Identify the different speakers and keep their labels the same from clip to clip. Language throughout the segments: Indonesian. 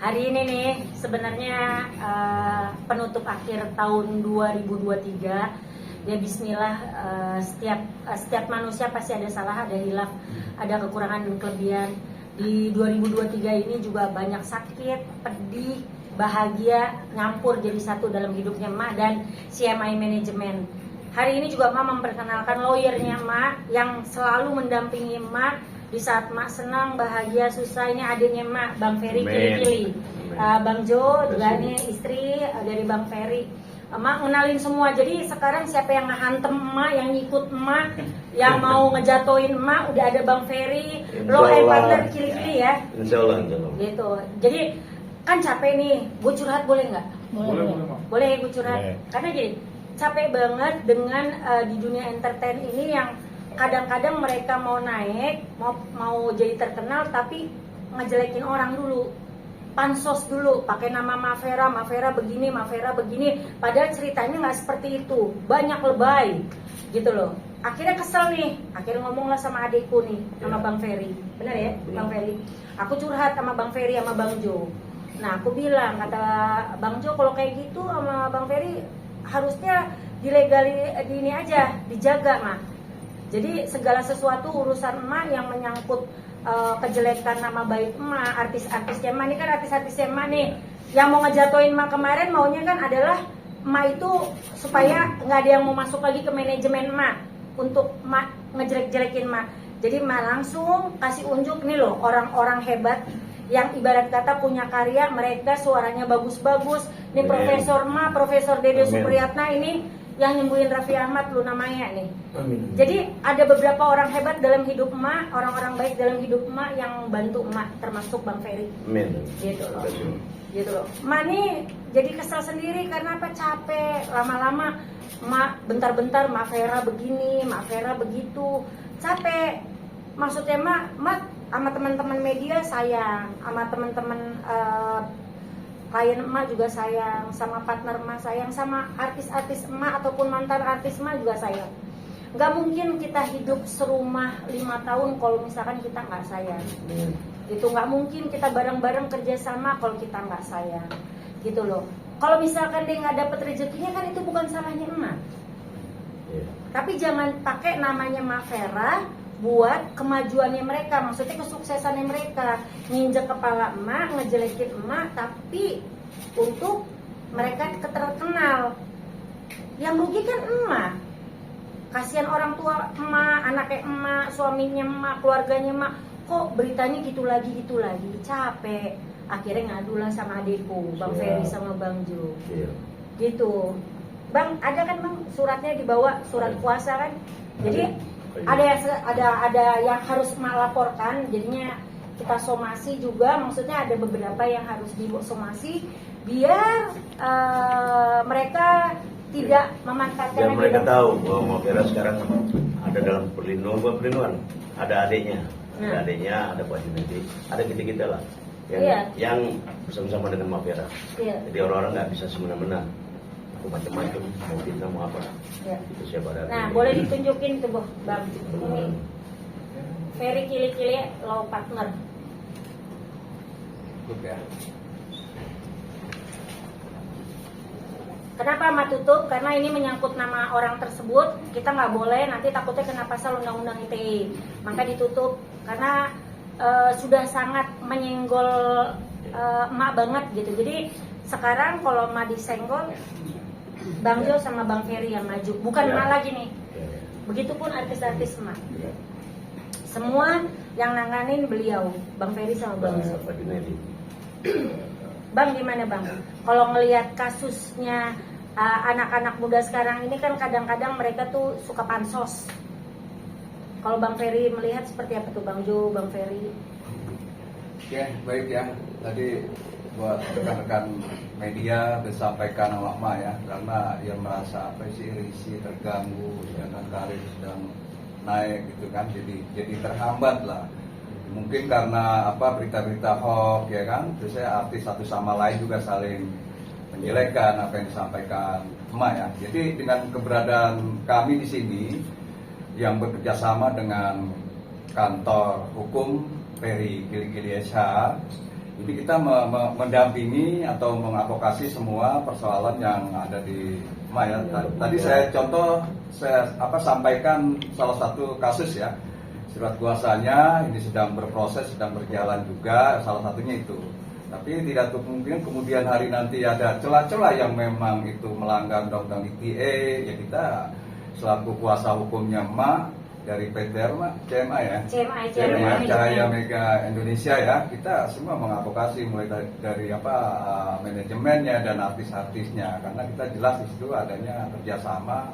Speaker 1: Hari ini nih sebenarnya penutup akhir tahun 2023. Ya Bismillah, setiap manusia pasti ada salah, ada hilaf, ada kekurangan dan kelebihan. Di 2023 ini juga banyak sakit, pedih, bahagia, nyampur jadi satu dalam hidupnya Emak dan CMI Management. Hari ini juga Emak memperkenalkan lawyernya Emak yang selalu mendampingi Emak di saat Emak senang, bahagia, susah. Ini adiknya Emak, Bang Ferry Kili-Kili. Bang Jo juga ini istri dari Bang Ferry. Emak ngenalin semua. Jadi sekarang siapa yang ngehantem Emak, yang ngikut Emak, yang mau ngejatoin Emak, udah ada Bang Ferry, law and partner Kili-Kili ya.
Speaker 2: Insyaallah.
Speaker 1: Gitu. Jadi kan capek nih, gue curhat boleh nggak? Boleh gue curhat. Karena jadi capek banget dengan di dunia entertain ini yang kadang-kadang mereka mau naik, mau jadi terkenal tapi ngejelekin orang dulu. Pansos dulu, pakai nama Mafera begini, Mafera begini. Padahal ceritanya nggak seperti itu, banyak lebay, gitu loh. Akhirnya kesel nih, akhirnya ngomonglah sama adikku nih, sama Bang Ferry, benar ya, Bang Ferry. Aku curhat sama Bang Ferry sama Bang Jo. Nah, aku bilang, kata Bang Jo, kalau kayak gitu sama Bang Ferry harusnya dilegali di ini aja, dijaga mah. Jadi segala sesuatu urusan emak yang menyangkut kejelekan nama baik emak, artis-artisnya emak, ini kan artis-artisnya emak nih yang mau ngejatoin emak kemarin, maunya kan adalah emak itu supaya nggak ada yang mau masuk lagi ke manajemen emak untuk emak ngejelek-jelekin emak. Jadi emak langsung kasih unjuk nih loh, orang-orang hebat yang ibarat kata punya karya, mereka suaranya bagus-bagus. Ini Profesor emak, Profesor Dede Supriyatna ini yang nyembuhin Raffi Ahmad lu namanya nih.
Speaker 2: Amin.
Speaker 1: Jadi ada beberapa orang hebat dalam hidup emak, orang-orang baik dalam hidup emak yang bantu emak, termasuk Bang Ferry.
Speaker 2: Amin.
Speaker 1: Gitu loh. Gitu loh. Emak nih jadi kesal sendiri karena apa? Capek. Lama-lama emak bentar-bentar Mafera begini, Mafera begitu. Capek. Maksudnya emak sama teman-teman media sayang, sama teman-teman klien emak juga sayang, sama partner emak sayang, sama artis-artis emak ataupun mantan artis emak juga sayang. Gak mungkin kita hidup serumah 5 tahun kalau misalkan kita nggak sayang. Itu nggak mungkin kita bareng-bareng kerjasama kalau kita nggak sayang. Gitu loh. Kalau misalkan dia nggak dapet rezekinya kan itu bukan salahnya emak. Tapi jangan pakai namanya Mafera buat kemajuannya mereka, maksudnya kesuksesannya mereka, nginjek kepala emak, ngejelekin emak, tapi untuk mereka terkenal. Yang rugi kan emak. Kasihan orang tua emak, anaknya emak, suaminya emak, keluarganya emak. Kok beritanya gitu lagi, capek. Akhirnya ngadulah sama adikku, Bang Ferry sama Bang Jo. Gitu. Bang, ada kan Bang suratnya dibawa, surat kuasa kan? Jadi ada yang harus melaporkan, jadinya kita somasi juga, maksudnya ada beberapa yang harus disomasi biar mereka tidak memanfaatkan.
Speaker 2: Dan mereka tahu bahwa Mafera sekarang ada dalam perlindungan, ada adiknya, ada Pak Junedi, ada kita lah yang bersama-sama dengan Mafera. Jadi orang-orang nggak bisa semena-mena macam-macam, mau kita mau apa, itu siapa ada.
Speaker 1: Nah, boleh ditunjukin tuh Bang, ini Ferry Kili-Kili law partner.
Speaker 3: Ya.
Speaker 1: Kenapa sama tutup? Karena ini menyangkut nama orang tersebut, kita nggak boleh, nanti takutnya kena pasal undang-undang ITE. Maka ditutup karena sudah sangat menyenggol emak banget gitu. Jadi sekarang kalau emak disenggol, Bang Jo sama Bang Ferry yang maju, bukan emak lagi nih. Begitupun artis-artis emak. Semua yang nanganin beliau, Bang Ferry sama Bang Jo. Bang gimana Bang? Kalau ngelihat kasusnya anak-anak muda sekarang ini kan kadang-kadang mereka tuh suka pansos. Kalau Bang Ferry melihat seperti apa tuh Bang Jo, Bang Ferry?
Speaker 3: Oke, baik ya. Tadi buat rekan-rekan media disampaikan sama emak ya, karena dia merasa apa sih risih, terganggu, sedangkan karir sedang naik gitu kan, jadi terhambat lah. Mungkin karena apa berita-berita hoax ya kan, terus saya artis satu sama lain juga saling menjelekkan apa yang disampaikan emak ya. Jadi dengan keberadaan kami di sini yang bekerja sama dengan kantor hukum Ferry Kili-Kili SH Jadi kita mendampingi atau mengadvokasi semua persoalan yang ada di emak ya. Tadi saya sampaikan salah satu kasus ya, surat kuasanya ini sedang berproses, sedang berjalan juga, salah satunya itu. Tapi tidak kemungkinan kemudian hari nanti ada celah-celah yang memang itu melanggar undang-undang ITE, ya kita selaku kuasa hukumnya emak dari PT CMA ya, CMA Cahaya Mega Indonesia ya, kita semua mengadvokasi mulai dari manajemennya dan artis-artisnya, karena kita jelas di situ adanya kerjasama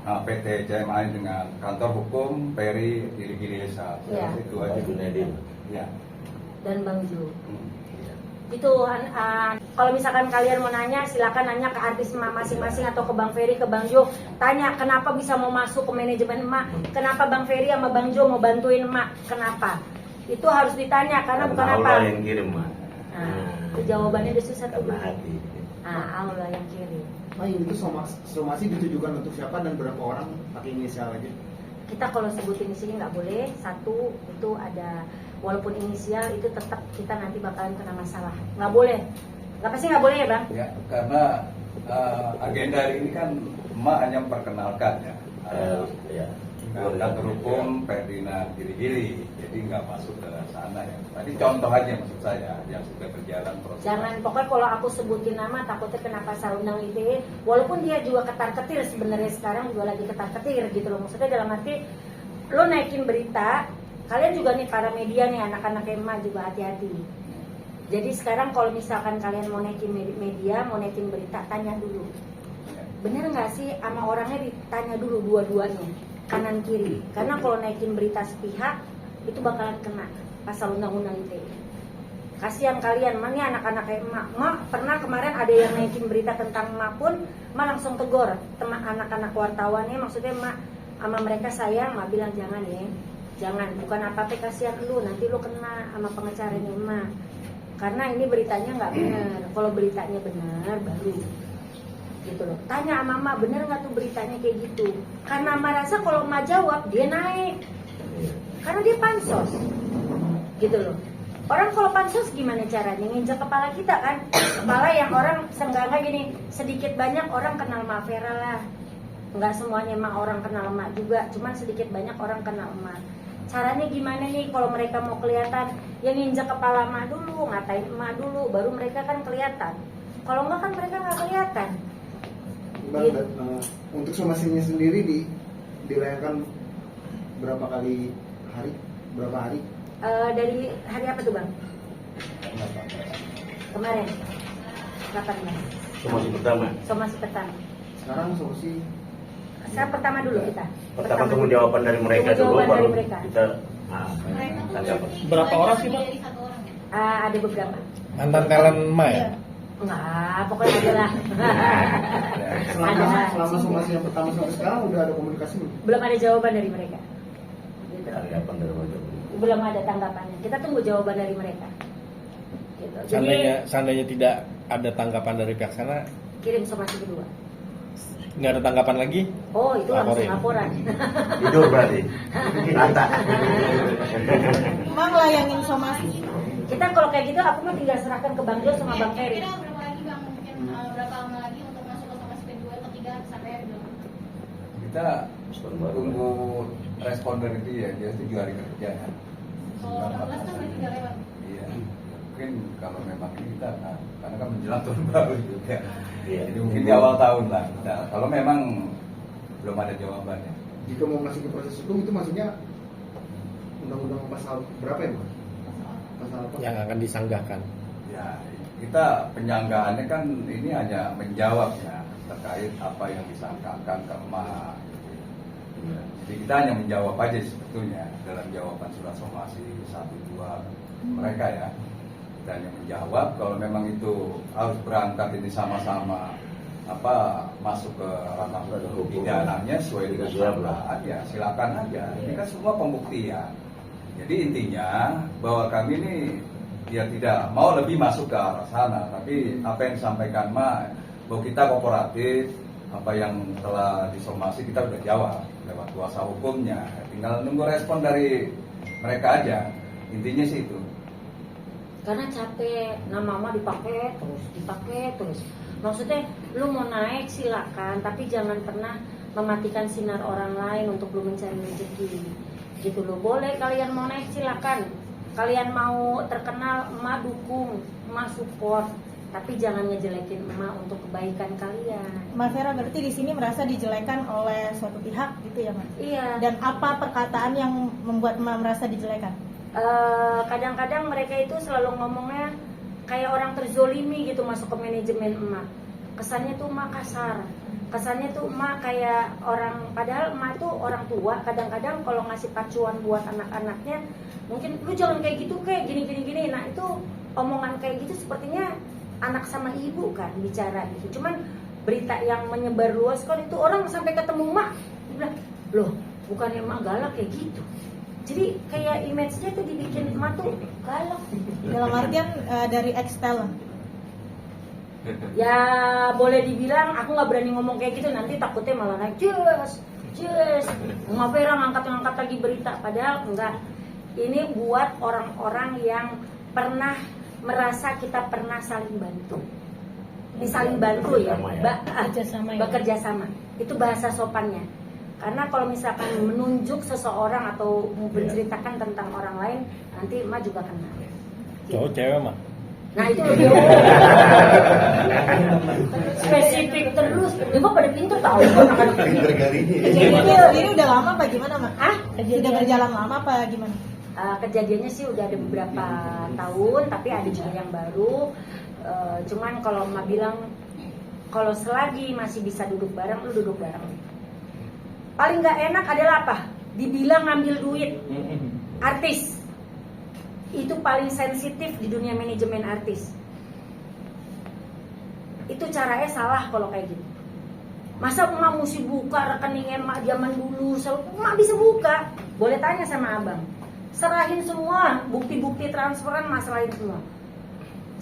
Speaker 3: PT CMA dengan kantor hukum Peri Gili-Gili Desa.
Speaker 1: Ya.
Speaker 3: Itu aja. Ya.
Speaker 1: Dan Bang Ju. Itu kalau misalkan kalian mau nanya, silakan nanya ke artis emak masing-masing atau ke Bang Ferry, ke Bang Jo. Tanya kenapa bisa mau masuk ke manajemen emak, kenapa Bang Ferry sama Bang Jo mau bantuin emak, kenapa? Itu harus ditanya karena bukan apa.
Speaker 2: Allah yang kirim, Mak.
Speaker 1: Itu jawabannya udah susah tuh.
Speaker 2: Karena hati.
Speaker 1: Allah yang kirim.
Speaker 4: Itu somasi ditujukan untuk siapa dan berapa orang, pakai inisial aja?
Speaker 1: Kita kalau sebutin di sini nggak boleh. Satu itu ada, walaupun inisial itu tetap kita nanti bakalan kena masalah. Nggak boleh. Nggak, pasti nggak boleh ya Bang?
Speaker 3: Ya, karena agenda hari ini kan emak hanya memperkenalkan ya.
Speaker 2: Ya.
Speaker 3: Kantor hukum Ferdinand Gili-Gili, jadi nggak masuk ke sana ya. Tadi contoh aja maksud saya yang sudah berjalan proses.
Speaker 1: Jangan, pokoknya kalau aku sebutin nama takutnya kena pasal undang ITE. Walaupun dia juga ketar-ketir sebenarnya, sekarang juga lagi ketar-ketir gitu loh. Maksudnya dalam arti lo naikin berita, kalian juga nih para media nih, anak-anak emak juga hati-hati. Jadi sekarang kalau misalkan kalian mau naikin media, mau naikin berita, tanya dulu. Bener nggak sih sama orangnya, ditanya dulu dua-duanya, kanan kiri. Karena kalau naikin berita sepihak itu bakalan kena pasal undang-undang ITE. Kasihan kalian, nih anak-anak emak pernah kemarin ada yang naikin berita tentang emak pun emak langsung tegur teman anak-anak wartawannya, maksudnya emak sama mereka sayang, emak bilang jangan ya, jangan, bukan apa-apa, kasihan lu, nanti lu kena sama pengacaranya emak, karena ini beritanya nggak benar. Kalau beritanya benar baru gitu loh. Tanya sama emak, bener nggak tuh beritanya kayak gitu, karena emak rasa kalau emak jawab dia naik, karena dia pansos gitu loh. Orang kalau pansos gimana caranya nginjak kepala kita kan, kepala yang orang seenggaknya gini, sedikit banyak orang kenal Mak Vera lah. Nggak semuanya emang orang kenal emak juga, cuman sedikit banyak orang kenal emak. Caranya gimana nih kalau mereka mau kelihatan, yang nginjak kepala emak dulu, ngatain emak dulu, baru mereka kan kelihatan. Kalau enggak kan mereka nggak kelihatan.
Speaker 4: Bang, untuk somasinya sendiri dilayangkan berapa kali hari? Berapa hari?
Speaker 1: Dari hari apa tuh Bang? Kemarin 18.
Speaker 2: Somasi pertama.
Speaker 1: Somasi pertama.
Speaker 4: Sekarang somasi
Speaker 1: Sekarang pertama dulu kita.
Speaker 2: Pertama tunggu jawaban dari mereka dulu,
Speaker 1: Jawaban
Speaker 2: baru
Speaker 1: dari mereka.
Speaker 2: kita tanggapan.
Speaker 5: Berapa orang sih, Pak?
Speaker 1: Ada beberapa.
Speaker 5: Mantan talent emak ya?
Speaker 1: Enggak, pokoknya ada lah.
Speaker 4: selama somasi yang pertama sampai sekarang udah ada komunikasi belum?
Speaker 1: Belum ada jawaban dari mereka. Gitu.
Speaker 2: Tanggapan dari mereka.
Speaker 1: Belum ada tanggapannya. Kita tunggu jawaban dari mereka. Gitu.
Speaker 5: Seandainya tidak ada tanggapan dari pihak sana,
Speaker 1: kirim somasi kedua.
Speaker 5: nggak ada tanggapan lagi?
Speaker 1: Oh, itu langsung
Speaker 5: Laporin.
Speaker 1: laporan.
Speaker 2: Tidur berarti. Rata.
Speaker 6: Emang layangin somasi.
Speaker 1: Kita kalau kayak gitu aku mah tinggal serahkan ke Bang Jo sama Bang Ferry.
Speaker 7: Kira berapa lagi Bang? Mungkin berapa lama lagi untuk masuk ke somasi kedua, ketiga sampai hari belum?
Speaker 3: Kita tunggu respon dari dia 7 hari kerja ya.
Speaker 7: Oh, 16 kan berarti udah lewat.
Speaker 3: Iya. Mungkin kalau memang ini kita karena kan menjelang tahun baru juga.
Speaker 2: Iya.
Speaker 3: Jadi mungkin di awal tahun lah. Nah, kalau memang belum ada jawabannya.
Speaker 4: Jika mau masuk ke proses hukum itu maksudnya undang-undang pasal berapa ya, Bang? Pasal apa?
Speaker 5: Yang akan disanggahkan.
Speaker 3: Ya, kita penyanggaannya kan ini hanya menjawab ya terkait apa yang disangkakan ke emak. Ya, jadi kita hanya menjawab aja sebetulnya dalam jawaban surat somasi 1-2 mereka ya. Kita hanya menjawab kalau memang itu harus berangkat ini sama-sama masuk ke ranah pidananya sesuai dengan syarat ya silakan aja. Ini kan semua pembuktian. Jadi intinya bahwa kami ini ya tidak mau lebih masuk ke arah sana, tapi apa yang disampaikan bahwa kita kooperatif, apa yang telah disomasi kita sudah jawab lewat kuasa hukumnya, tinggal nunggu respon dari mereka aja. Intinya sih itu.
Speaker 1: karena capek. Nama mama dipakai terus. Maksudnya lu mau naik silakan, tapi jangan pernah mematikan sinar orang lain untuk lu mencari rezeki. Gitu loh. Boleh kalian mau naik silakan. Kalian mau terkenal, emak dukung, emak support. Tapi jangan ngejelekin emak untuk kebaikan kalian.
Speaker 6: Mbak Vera berarti di sini merasa dijelekan oleh suatu pihak gitu ya, Mbak?
Speaker 1: Iya.
Speaker 6: Dan apa perkataan yang membuat Mbak merasa dijelekan?
Speaker 1: Kadang-kadang mereka itu selalu ngomongnya kayak orang terzolimi gitu masuk ke manajemen emak. Kesannya tuh emak kasar. Kesannya tuh emak kayak orang, padahal emak tuh orang tua. Kadang-kadang kalau ngasih pacuan buat anak-anaknya, mungkin lu jangan kayak gitu, kayak gini. Nah itu omongan kayak gitu sepertinya anak sama ibu kan bicara gitu. Cuman berita yang menyebar luas kan itu orang sampai ketemu emak bilang, loh bukannya emak galak kayak gitu. Jadi kayak image-nya tuh dibikin emak tuh galak.
Speaker 6: Dalam artian dari ex-talent.
Speaker 1: Ya boleh dibilang aku nggak berani ngomong kayak gitu, nanti takutnya malah naik Yes. Mbak Vera ngangkat lagi berita, padahal enggak. Ini buat orang-orang yang pernah merasa kita pernah saling bantu. Ini saling bantu ya, bekerja sama. Itu bahasa sopannya. Karena kalau misalkan menunjuk seseorang atau menceritakan tentang orang lain, nanti emak juga kena.
Speaker 5: Cowok cewek mah.
Speaker 1: Nah itu lebih spesifik terus. Ibu pada pintar tahu.
Speaker 6: Ini udah lama apa gimana, Mak? Sudah berjalan lama apa gimana?
Speaker 1: Kejadiannya sih udah ada beberapa tahun, tapi ada juga yang baru. Cuman kalau emak bilang, kalau selagi masih bisa duduk bareng, lu duduk bareng. Paling nggak enak adalah apa? Dibilang ngambil duit artis. Itu paling sensitif di dunia manajemen artis. Itu caranya salah kalau kayak gitu. Masa emak mesti buka rekeningnya emak zaman dulu? Emak bisa buka. Boleh tanya sama abang. Serahin semua bukti-bukti transferan, masalahin semua.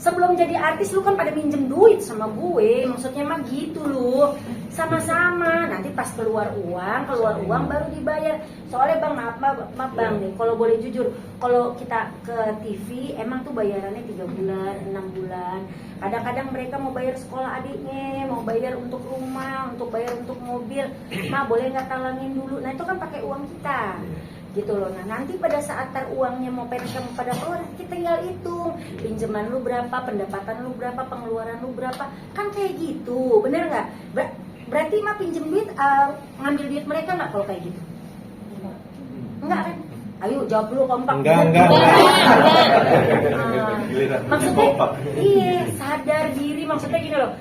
Speaker 1: Sebelum jadi artis lu kan pada minjem duit sama gue, maksudnya mah gitu lu. Sama-sama, nanti pas keluar uang baru dibayar. Soalnya bang, maaf bang nih, kalau boleh jujur, kalau kita ke TV emang tuh bayarannya 3 bulan, 6 bulan. Kadang-kadang mereka mau bayar sekolah adiknya, mau bayar untuk rumah, untuk bayar untuk mobil. Mah boleh nggak talangin dulu? Nah itu kan pakai uang kita. Gitu loh. Nah nanti pada saat uangnya mau pensiun pada keluar, kita tinggal hitung pinjaman lu berapa, pendapatan lu berapa, pengeluaran lu berapa, kan kayak gitu, bener nggak? Berarti mah pinjem duit, ngambil duit mereka nggak kalau kayak gitu? Enggak kan? Ayo jawab dulu kompak.
Speaker 5: Enggak.
Speaker 1: Maksudnya iya, sadar diri. Maksudnya gini loh,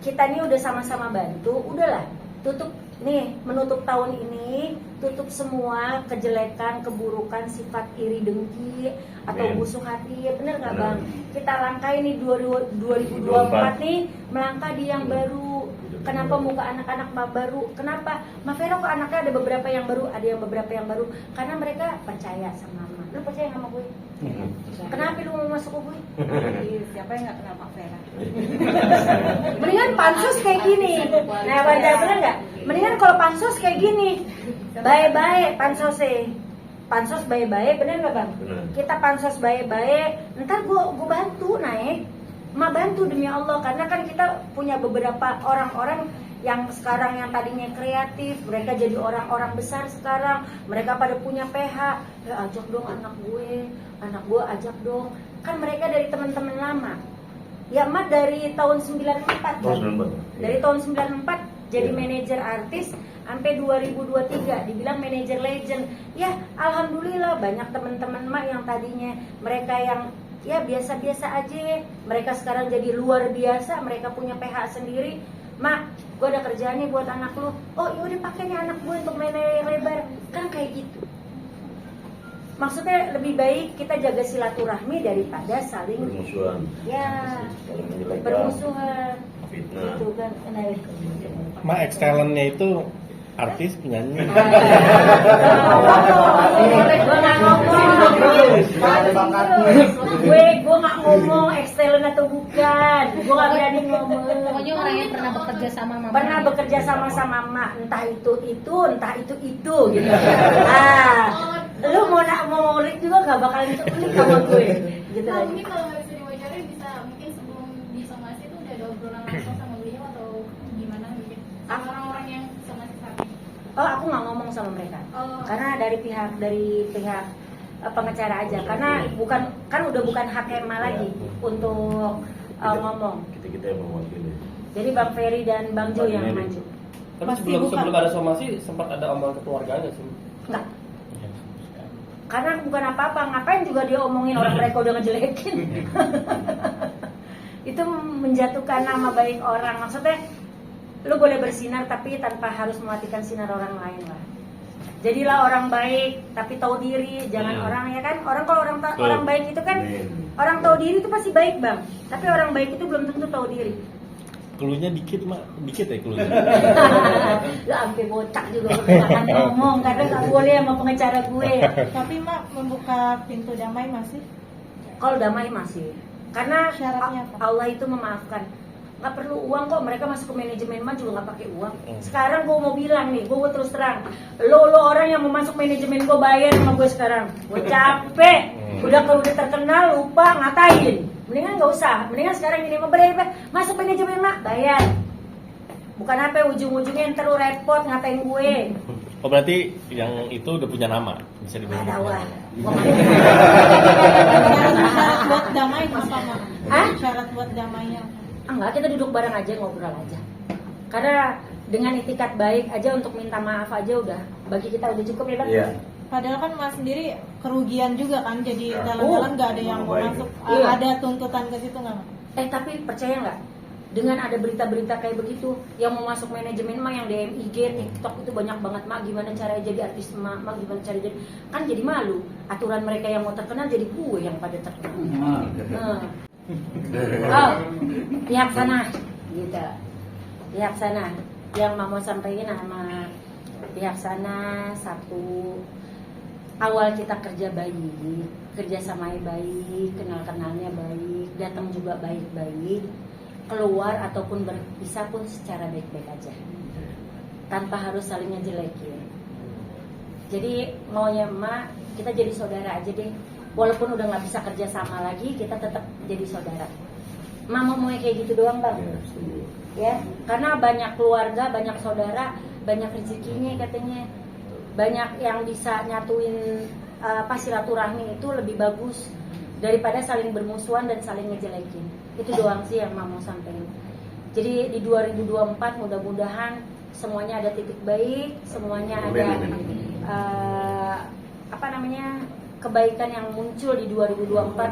Speaker 1: kita ini udah sama-sama bantu, udahlah tutup nih, menutup tahun ini, tutup semua kejelekan, keburukan, sifat iri dengki atau busuk hati. Bener nggak bang? Kita langkah ini 2024 nih, melangkah di yang baru. Kenapa muka anak-anak baru? Kenapa? Mbak Vera kok anaknya ada beberapa yang baru, ada yang beberapa yang baru? Karena mereka percaya sama mama. Lu percaya sama gue? Kenapa lu mau masuk ke gue?
Speaker 6: Siapa yang nggak kenal Mbak Vera?
Speaker 1: Mendingan pansus kayak gini. Nah, bener nggak? Mendingan kalau pansus kayak gini. Baik-baik pansosnya. Pansos baik-baik, bener nggak bang?
Speaker 2: Bener.
Speaker 1: Kita pansos baik-baik. Ntar gue bantu naik. Ma bantu demi Allah, karena kan kita punya beberapa orang-orang yang sekarang yang tadinya kreatif, mereka jadi orang-orang besar sekarang, mereka pada punya PH, ya ajak dong anak gue ajak dong, kan mereka dari teman-teman lama, ya Mat dari tahun 94 kan? Dari tahun 94 jadi manajer artis sampai 2023 dibilang manajer legend, ya alhamdulillah banyak teman-teman Mak yang tadinya mereka yang ya biasa-biasa aja, mereka sekarang jadi luar biasa, mereka punya PH sendiri. Mak, gue ada kerjaan nih buat anak lu. Oh iya udah pakai nih anak gue untuk main layar lebar, kan kayak gitu. Maksudnya lebih baik kita jaga silaturahmi daripada saling
Speaker 2: bermusuhan.
Speaker 1: Ya,
Speaker 2: Saling menjelekkan.
Speaker 1: bermusuhan.
Speaker 2: Fitnah.
Speaker 1: Itu kan.
Speaker 5: Ma ex-talentnya itu artis, penyanyi.
Speaker 1: Gue nggak ngomong excellent atau bukan, gue nggak berani ngomong.
Speaker 7: Pokoknya orang yang pernah bekerja sama mama.
Speaker 1: Pernah bekerja sama mak, entah itu, entah itu gitu. Lu mau ngulik juga nggak bakalan cukup sama gue, gitu
Speaker 7: Nah,
Speaker 1: aja.
Speaker 7: mungkin kalau bisa
Speaker 1: Oh, aku nggak ngomong sama mereka.
Speaker 7: Oh.
Speaker 1: Karena dari pihak pengacara aja. Karena kan udah bukan hak Emma lagi untuk ngomong.
Speaker 2: Kita yang mewakili.
Speaker 1: Jadi Bang Ferry dan Bang Jo yang maju.
Speaker 5: Tapi
Speaker 6: Pasti
Speaker 5: sebelum
Speaker 6: bukan.
Speaker 5: ada somasi sempat ada omongan ke keluarganya sih.
Speaker 1: Enggak. Karena bukan apa-apa, ngapain juga dia omongin orang mereka udah ngejelekin. Itu menjatuhkan nama baik orang. Maksudnya lu boleh bersinar tapi tanpa harus mematikan sinar orang lain lah. Jadilah orang baik tapi tahu diri, jangan orang ya kan. Kalau orang baik itu kan orang tahu diri itu pasti baik, Bang. Tapi orang baik itu belum tentu tahu diri.
Speaker 5: Keluhnya dikit ya keluhnya.
Speaker 1: Lu sampai bocak juga makan ngomong karena nggak boleh sama pengacara gue.
Speaker 6: Tapi Mak membuka pintu damai masih?
Speaker 1: Kalau damai masih, karena
Speaker 6: Syaratnya apa?
Speaker 1: Allah itu memaafkan. Nggak perlu uang kok, mereka masuk ke manajemen mah juga nggak pakai uang. Sekarang gue mau bilang nih, gue terus terang, lo orang yang mau masuk manajemen gue bayar sama gue sekarang. Gue capek, udah kalau udah terkenal lupa ngatain. Mendingan nggak usah, mendingan sekarang ini mau berapa masuk manajemen mah bayar. Bukan apa ujung-ujungnya ntar lu repot ngatain gue.
Speaker 5: Oh berarti yang itu udah punya nama, bisa dibilang.
Speaker 1: Ada wah.
Speaker 6: Syarat buat damai apa Mak?
Speaker 1: Hah?
Speaker 6: Syarat buat damainya.
Speaker 1: Enggak, kita duduk bareng aja, ngobrol aja. Karena dengan itikat baik aja untuk minta maaf aja udah bagi kita udah cukup ya Bang.
Speaker 2: Iya.
Speaker 6: Padahal kan Mas sendiri kerugian juga kan, jadi dalam-dalam nggak ada yang mau
Speaker 2: baik.
Speaker 6: masuk.
Speaker 1: Iya.
Speaker 6: Ada tuntutan ke situ nggak?
Speaker 1: Tapi percaya nggak? Dengan ada berita-berita kayak begitu, yang mau masuk manajemen mah yang DM IG, TikTok itu banyak banget mak. Gimana cara jadi artis mak? Gimana cara jadi? Kan jadi malu. Aturan mereka yang mau terkenal jadi gue yang pada terkenal. Oh, pihak sana, gitu. Pihak sana, yang mau sampaikan sama pihak sana satu. Awal kita kerja baik, kerja samanya baik, kenal-kenalnya baik, datang juga baik-baik, keluar ataupun berpisah pun secara baik-baik aja, tanpa harus saling ngejelekin. Jadi maunya emak kita jadi saudara aja deh, walaupun udah nggak bisa kerja sama lagi, kita tetap jadi saudara. Mama mau kayak gitu doang Bang, ya, karena banyak keluarga, banyak saudara, banyak rezekinya katanya. Banyak yang bisa nyatuin silaturahmi itu lebih bagus daripada saling bermusuhan dan saling ngejelekin. Itu doang sih yang mau sampaikan. Jadi di 2024 mudah-mudahan semuanya ada titik baik, semuanya ada kebaikan yang muncul di 2024.